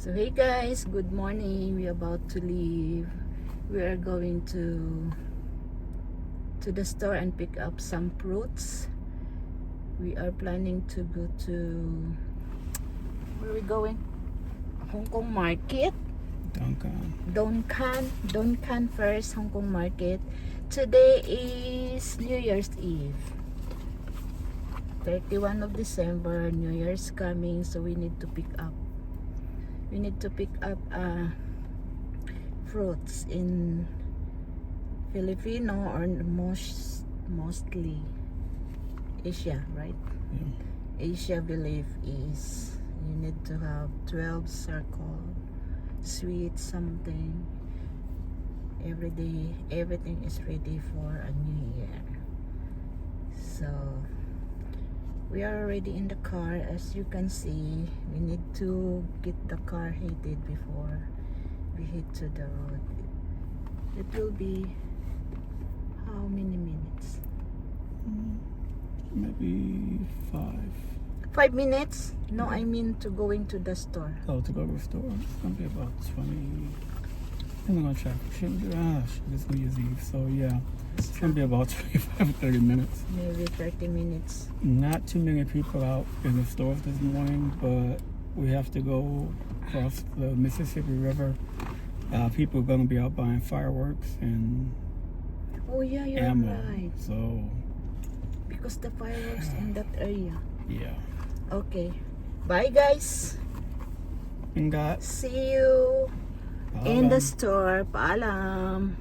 So hey guys, good morning. We're about to leave. We are going to the store and pick up some fruits. We are planning to go to, where are we going? Hong Kong Market. Donkan first, Hong Kong Market. Today is New Year's Eve, 31 of December. New Year's coming, so we need to pick up fruits in Filipino or mostly Asia, right? Asia believe is you need to have 12 circle sweet something every day. Everything is ready for a new year. So we are already in the car. As you can see, we need to get the car heated before we hit to the road. It will be how many minutes? Maybe 5 minutes? No, I mean to going to the store. Oh, to go to the store? It's gonna be about 20. I'm gonna check. It's New Year's Eve, so yeah. It's gonna be about 25 or 30 minutes. Maybe 30 minutes. Not too many people out in the stores this morning, but we have to go across the Mississippi River. People are gonna be out buying fireworks and Oh yeah, you're ammo. right. So Because the fireworks in that area. yeah. Okay. Bye guys. And got See you in the store. Paalam.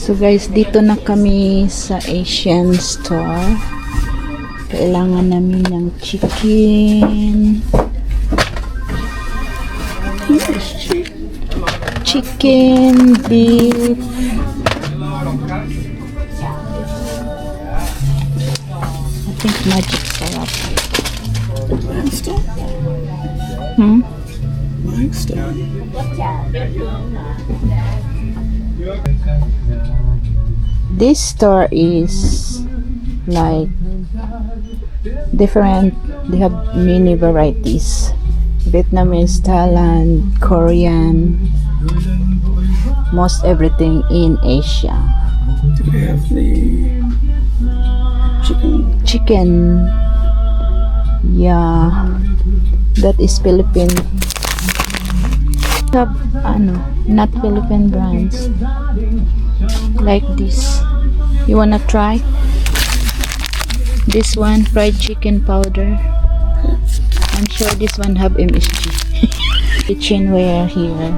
So guys, dito na kami sa Asian store. Kailangan namin ng chicken. Chicken, beef. I think magic sarap. This store is like different. They have many varieties: Vietnamese, Thailand, Korean, most everything in Asia. Do they have the Chicken, yeah, that is Philippine. Have not Philippine brands like this. You wanna try this one? Fried chicken powder. I'm sure this one have MSG. Kitchenware here.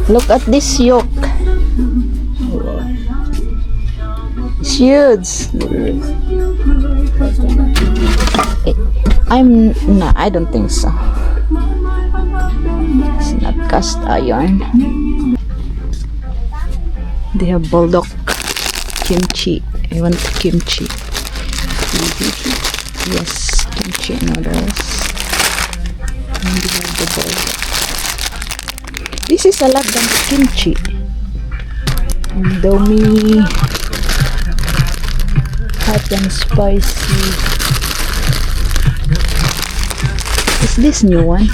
Look at this yolk. It's huge. I don't think so. It's not cast iron. They have bulldog kimchi. I want kimchi. Yes, kimchi noodles. And they have the bulldog. This is a lot than the kimchi. Indomie. Hot and spicy. Is this new one?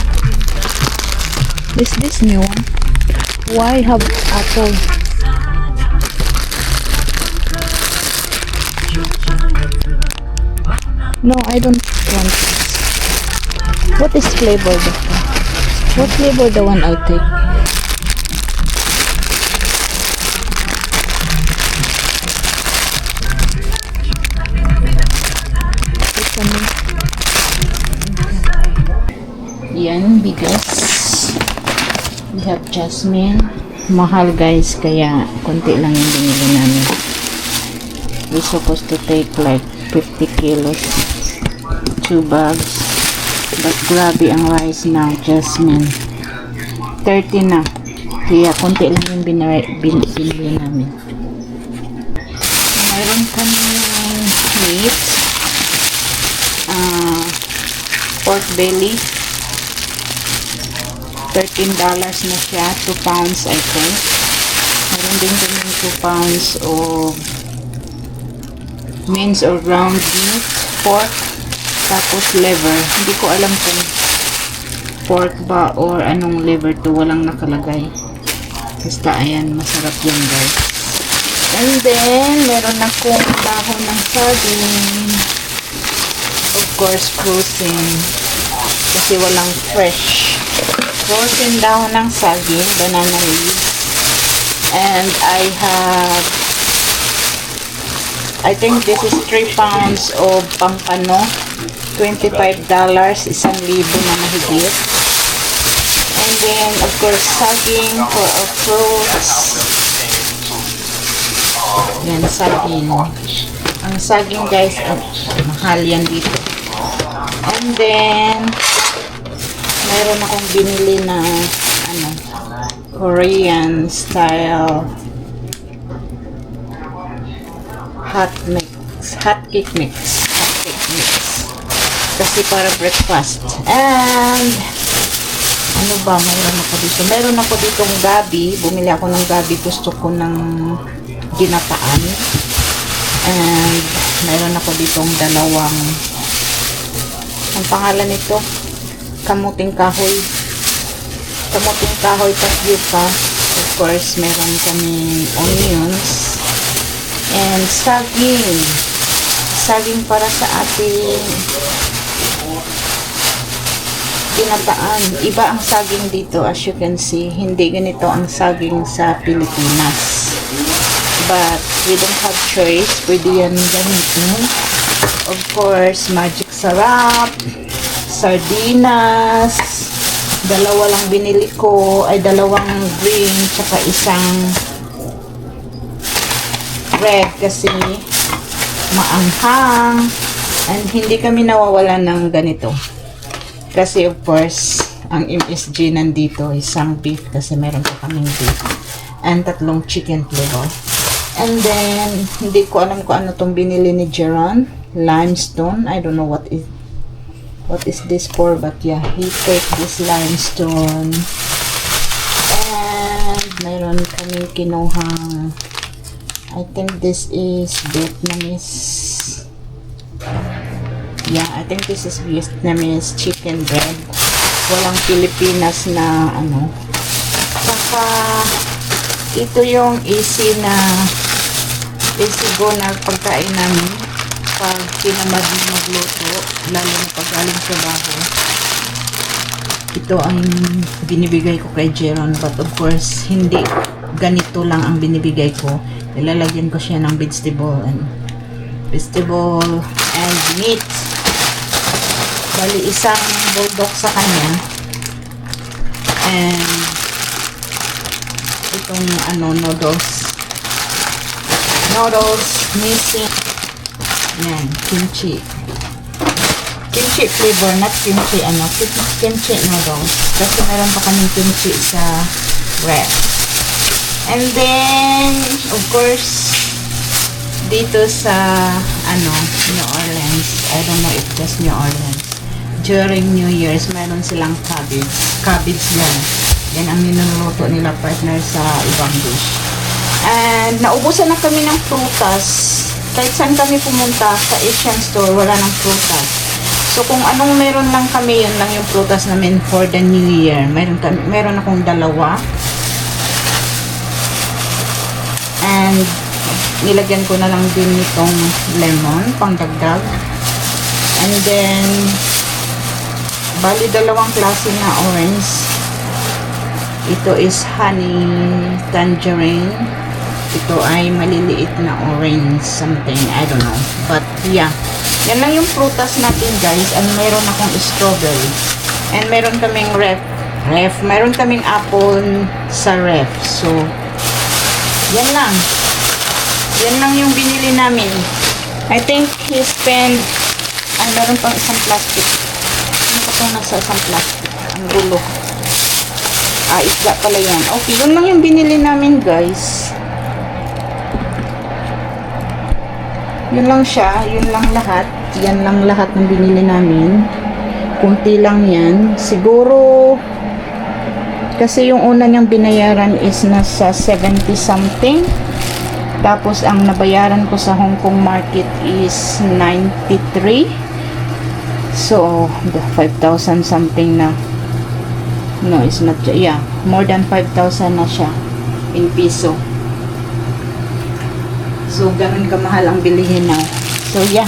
Is this new one? Why have apple? No, I don't want this. What is flavor the What flavor the one I'll take? Yan, bigas. We have jasmine. Mahal guys, kaya konti lang yung binili namin. We're supposed to take like 50 kilos. 2 bags. But grabe ang rice now, jasmine. 30 na. Kaya konti lang yung binili namin. Mayroon kami meat. Pork belly. $13 na siya. 2 pounds I think. Meron din kami 2 pounds of minced or ground meat, pork, tapos liver. Hindi ko alam kung pork ba or anong liver to. Walang nakalagay. Basta ayan, masarap yan guys. And then, meron akong dahon ng saging. Of course, frozen. Kasi walang fresh. Frozen dahon ng saging, banana leaves. And I think this is 3 pounds of pampano. $25, 1,000 na mahigit. And then, of course, saging for our fruits. Yan, saging. Ang saging, guys, mahal yan dito. And then, mayroon akong binili na, Korean style hot cake mix. Kasi para breakfast. And ano ba, mayroon ako dito. Meron ako ditong gabi. Bumili ako ng gabi. Gusto ko ng ginataan. And mayroon ako ditong dalawang, ang pangalan nito, kamuting kahoy. Kamuting kahoy tapioca. Of course, meron kaming onions. And saging. Saging para sa ating ginataan. Iba ang saging dito, as you can see. Hindi ganito ang saging sa Pilipinas. But we don't have choice. Pwede yan ganito. Of course, magic sarap, sardinas. Dalawa lang binili ko. Ay, dalawang green, tsaka isang red kasi maanghang. And hindi kami nawawalan ng ganito. Kasi of course, ang MSG nandito, isang beef kasi meron pa kaming beef. And 3 chicken flavor. And then, hindi ko alam kung ano tong binili ni Jeron. Limestone. I don't know what is this for, but yeah, he take this limestone. And mayroon kaming kinuhang, I think this is Vietnamese. Yeah, I think this is Vietnamese chicken bread. Walang Pilipinas na ano. Saka ito yung easy go na pagkain namin pag tinamad na magluto, lalo na pag galing trabaho. Ito ang binibigay ko kay Jeron, but of course hindi ganito lang ang binibigay ko. Ilalagyan ko siya ng vegetable and meat. Bali isang bulldog sa kanya. And itong noodles missing. Yan, kimchi flavor, not kimchi kimchi noodles, kasi meron pa kaming kimchi sa wrap. And then of course dito sa New Orleans, I don't know if just New Orleans, during New Year's meron silang cabbage yan ang niluluto nila, partner, sa ibang dish. And naubusan na kami ng prutas. Kahit saan kami pumunta sa Asian store, wala ng prutas. So So kung anong meron lang kami, yun lang yung prutas namin for the New Year. Meron akong dalawa. And nilagyan ko na lang din itong lemon, pangdagdag. And then, bali dalawang klase na orange. Ito is honey tangerine. Ito ay maliliit na orange something, I don't know. But yeah, yan lang yung prutas natin guys. And meron akong strawberry. And meron kaming meron kaming apple sa ref. So, yan lang. Yan lang yung binili namin. I think he spent, meron pang isang plastic. Ano pa itong nasa isang plastic? Ang gulo. Isda pala yan. Okay, yun lang yung binili namin guys. Yun lang siya. Yun lang lahat. Yan lang lahat ng binili namin. Kunti lang yan. Siguro, kasi yung una niyang binayaran is nasa 70 something. Tapos, ang nabayaran ko sa Hong Kong market is 93. So, 5,000 something na. No, it's not. Yeah, more than 5,000 na siya in piso. So, ganun kamahal ang bilihin now. So, yeah.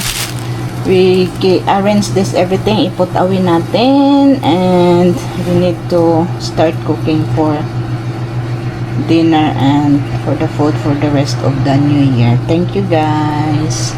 We arrange this everything. Iput away natin. And we need to start cooking for dinner and for the food for the rest of the New Year. Thank you guys.